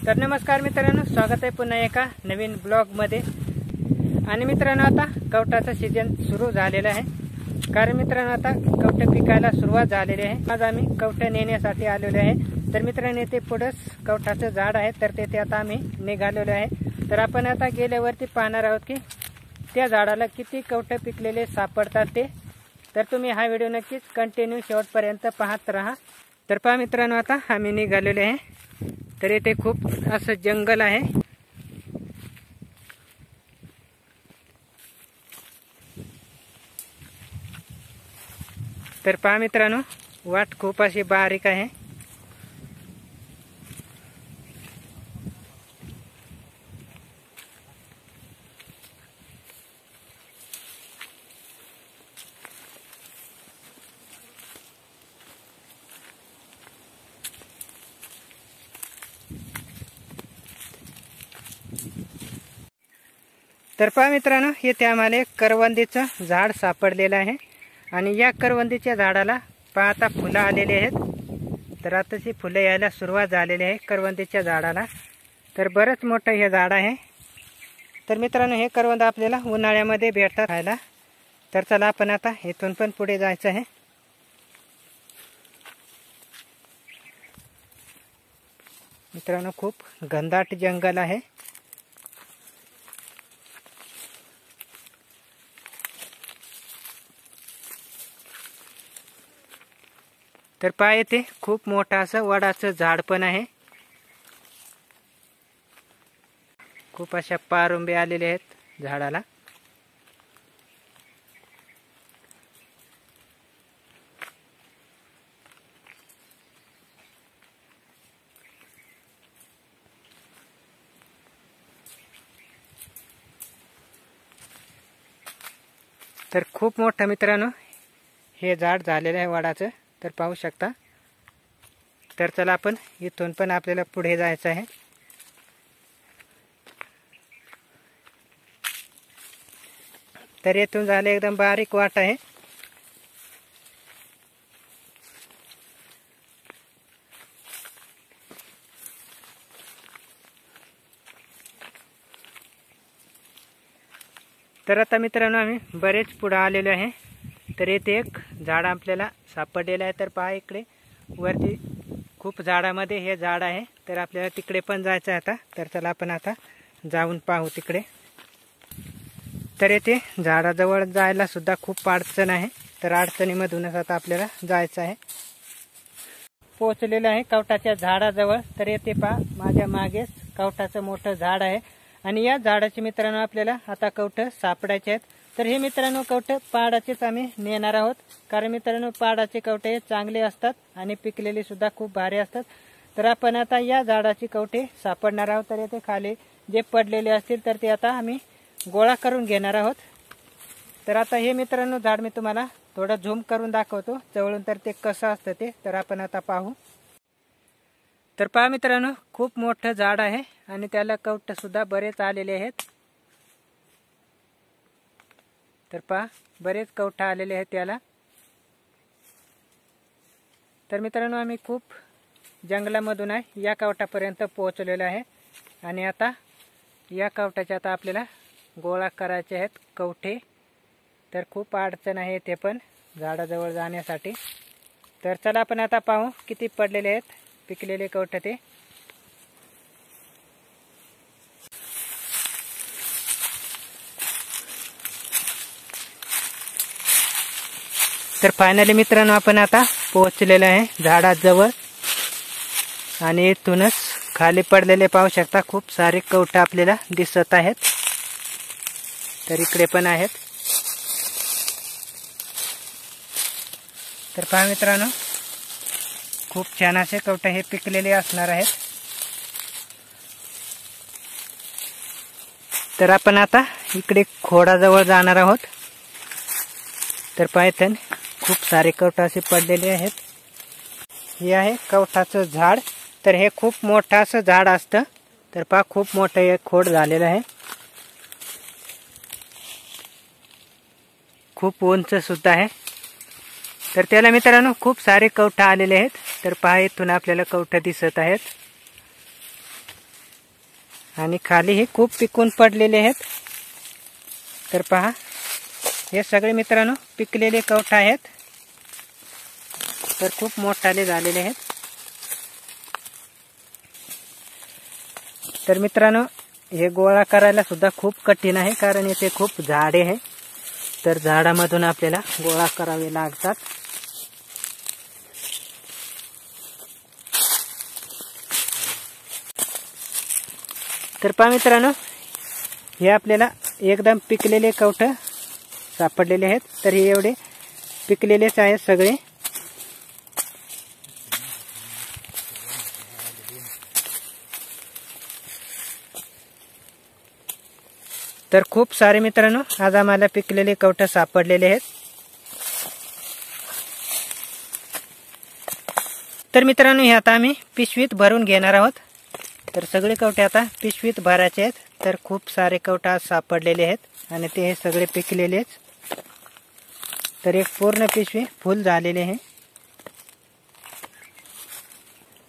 तर नमस्कार मित्रांनो, स्वागत आहे पुन्हा एका नवीन ब्लॉग मध्ये। आणि मित्रांनो, आता कवठाचा सीजन सुरू झालेला आहे। कारण मित्रांनो, आता कवठ पिकायला सुरुवात झालेली आहे। आज आम्ही कवठ नेण्यासाठी आलेलो आहे। तर मित्रांनो, येथे पुढेच कवठाचं झाड आहे, तर तेथे आता आम्ही निघालेलो आहे। तर आपण आता गेल्यावरती पाहणार आहोत की त्या झाडाला किती कवठ पिकलेले सापडतात ते। तर तुम्ही हा व्हिडिओ नक्कीच कंटिन्यू शेवटपर्यंत पाहत राहा। तर पहा मित्रांनो, आता आम्ही निघालेलो आहे। तर इथे खूप असं जंगल आहे। तर पहा मित्रांनो, वाट खूप अशी बारीक आहे। तर पहा मित्रांनो, येथे आम्हाला एक करवंदीचं झाड सापडलेलं आहे। आणि या करवंदीच्या झाडाला पाहता फुलं आलेली आहेत। तर आताची फुले यायला सुरुवात झालेली आहे करवंदीच्या झाडाला। तर बरंच मोठं हे झाड आहे। तर मित्रांनो, हे करवंद आपल्याला उन्हाळ्यामध्ये भेटतात खायला। तर चला आपण आता इथून पण पुढे जायचं आहे। मित्रांनो, खूप घनदाट जंगल आहे। तर पहा, येथे खूप मोठं असं वडाचं झाड पण आहे। खूप अशा पारंबे आलेले आहेत झाडाला। तर खूप मोठं मित्रांनो हे झाड झालेलं आहे वडाचं। तर पाहू शकता। तर चला आपण इथून पण आपल्याला पुढे जायचं आहे। तर येथून झाले एकदम बारीक वाट आहे। तर आता मित्रांनो, आम्ही बरेच पुढे आलेलो आहे। तर येथे एक झाड आपल्याला सापडलेलं आहे। तर पहा, इकडे वरती खूप झाडामध्ये हे झाड आहे। तर आपल्याला तिकडे पण जायचं आहे आता। तर चला आपण आता जाऊन पाहू तिकडे। तर येथे झाडाजवळ जायला सुद्धा खूप अडचण आहे। तर अडचणीमधूनच आता आपल्याला जायचं आहे। पोहोचलेलं आहे कवठाच्या झाडाजवळ। तर येथे पहा, माझ्या मागेच कवठाचं मोठं झाड आहे। आणि या झाडाचे मित्रांनो आपल्याला आता कवठ सापडायचे आहेत। तर हे मित्रांनो कवठ पाडाचेच आम्ही नेणार आहोत। कारण मित्रांनो, पाडाचे कवठे चांगले असतात आणि पिकलेले सुद्धा खूप भारी असतात। तर आपण आता या झाडाची कवठे सापडणार आहोत। तर येथे खाली जे पडलेले असतील तर ते आता आम्ही गोळा करून घेणार आहोत। तर आता हे मित्रांनो झाड मी तुम्हाला थोडं झूम करून दाखवतो जवळून, तर ते कसं असतं ते। तर आपण आता पाहू। तर पहा मित्रांनो, खूप मोठं झाड आहे आणि त्याला कवठ सुद्धा बरेच आलेले आहेत। तर पहा, बरेच कवठ आलेले आहेत त्याला। तर मित्रांनो, आम्ही खूप जंगलामधून आहे या कवठापर्यंत पोहोचलेलो आहे। आणि आता या कवठाचे आता आपल्याला गोळा करायचे आहेत कवठे। तर खूप अडचण आहे ते पण झाडाजवळ जाण्यासाठी। तर चला आपण आता पाहू किती पडलेले आहेत पिकलेले कवठ ते। तर फायनली मित्रांनो, आपण आता पोहोचलेलो आहे झाडाजवळ। आणि इथूनच खाली पडलेले पाहू शकता खूप सारे कवठ आपल्याला दिसत आहेत। तर इकडे पण आहेत। तर पहा मित्रांनो, खूप छान असे कवठ हे पिकलेले असणार आहेत। तर आपण आता इकडे खोडाजवळ जाणार आहोत। तर पहा, इथे खूप सारे कवठ असे पडलेले आहेत। हे आहे कवठाचं झाड। तर हे खूप मोठं असं झाड असतं। तर पहा, खूप मोठं हे खोड झालेलं आहे। खूप उंच सुद्धा आहे। तर त्याला मित्रांनो खूप सारे कवठ आलेले आहेत। तर पहा, इथून आपल्याला कवठ दिसत आहेत। आणि खाली हे खूप पिकून पडलेले आहेत। तर पहा हे सगळे मित्रांनो पिकलेले कवठ आहेत, तर खूप मोठाले झालेले आहेत। तर मित्रांनो हे गोळा करायला सुद्धा खूप कठीण आहे, कारण येथे खूप झाडे आहे, तर झाडामधून आपल्याला गोळा करावे लागतात। तर पहा मित्रांनो हे आपल्याला एकदम पिकलेले कवठ सापडलेले आहेत, तर हे एवढे पिकलेलेच आहेत सगळे। तर खूप सारे मित्रांनो आज आम्हाला पिकलेले कवठ सापडलेले आहेत। तर मित्रांनो हे आता आम्ही पिशवीत भरून घेणार आहोत। तर सगळे कवठे आता पिशवीत भरायचे आहेत। तर खूप सारे कवठ आज सापडलेले आहेत आणि ते हे सगळे पिकलेलेच। तर एक पूर्ण पिशवी फुल झालेले आहे।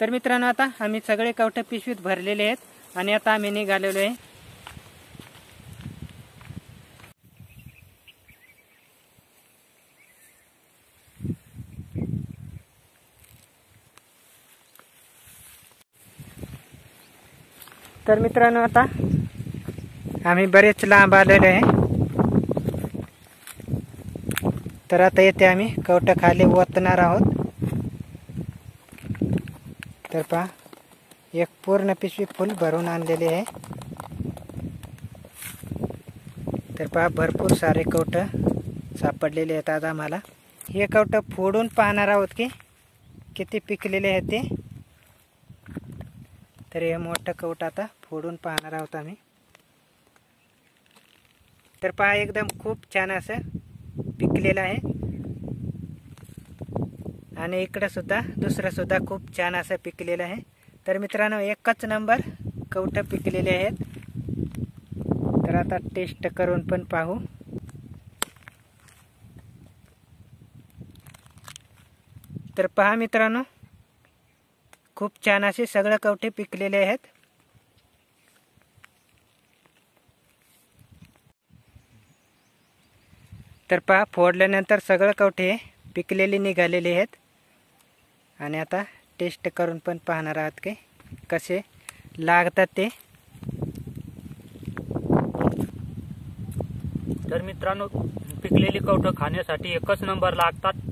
तर मित्रांनो आता आम्ही सगळे कवठ पिशवीत भरलेले आहेत आणि आता आम्ही निघालेलो आहे। तर मित्रांनो आता आम्ही बरेच लांब आलेलो आहे। तर आता येथे आम्ही कवठ खाली ओतणार आहोत। तर पहा एक पूर्ण पिशवी फुल भरून आणलेली आहे। तर पहा भरपूर सारे कवठ सापडलेले आहेत आज आम्हाला। हे कवठ फोडून पाहणार आहोत की किती पिकलेले आहेत ते। तर हे मोठं कवठ आता फोडून पाहणार आहोत आम्ही। तर पहा एकदम खूप छान असं पिकलेलं आहे आणि इकडे सुद्धा दुसरं सुद्धा खूप छान असं पिकलेलं आहे। तर मित्रांनो एकच नंबर कवठ पिकलेले आहेत। तर आता टेस्ट करून पण पाहू। तर पहा मित्रांनो खूप छान असे सगळे कवठे पिकलेले आहेत। तर पहा फोडल्यानंतर सगळे कवठे पिकलेले निघालेले आहेत आणि आता टेस्ट करून पण पाहणार आहात की कसे लागतात ते। तर मित्रांनो पिकलेली कवठं खाण्यासाठी एकच नंबर लागतात।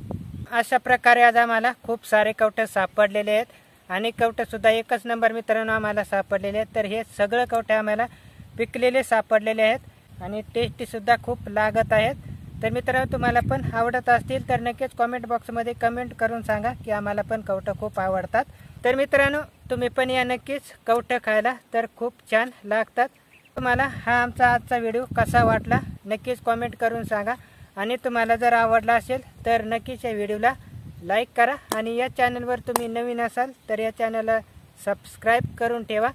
अशा प्रकारे आज आम्हाला खूप सारे कवठ सापडलेले आहेत आणि कवठ सुद्धा एकच नंबर मित्रांनो आम्हाला सापडलेले आहेत। तर हे सगळे कवठ आम्हाला पिकलेले सापडलेले आहेत आणि टेस्टी सुद्धा खूप लागत आहेत। तर मित्रांनो तुम्हाला पण आवडत असतील तर नक्कीच कमेंट बॉक्समध्ये कमेंट करून सांगा की आम्हाला पण कवठ खूप आवडतात। तर मित्रांनो तुम्ही पण या नक्कीच कवठ खायला, तर खूप छान लागतात। तुम्हाला हा आमचा आजचा व्हिडिओ कसा वाटला नक्कीच कमेंट करून सांगा आणि तुम्हाला जर आवडला असेल तर नक्कीच या व्हिडिओला लाईक करा आणि या चॅनलवर तुम्ही नवीन असाल तर या चॅनलला सबस्क्राईब करून ठेवा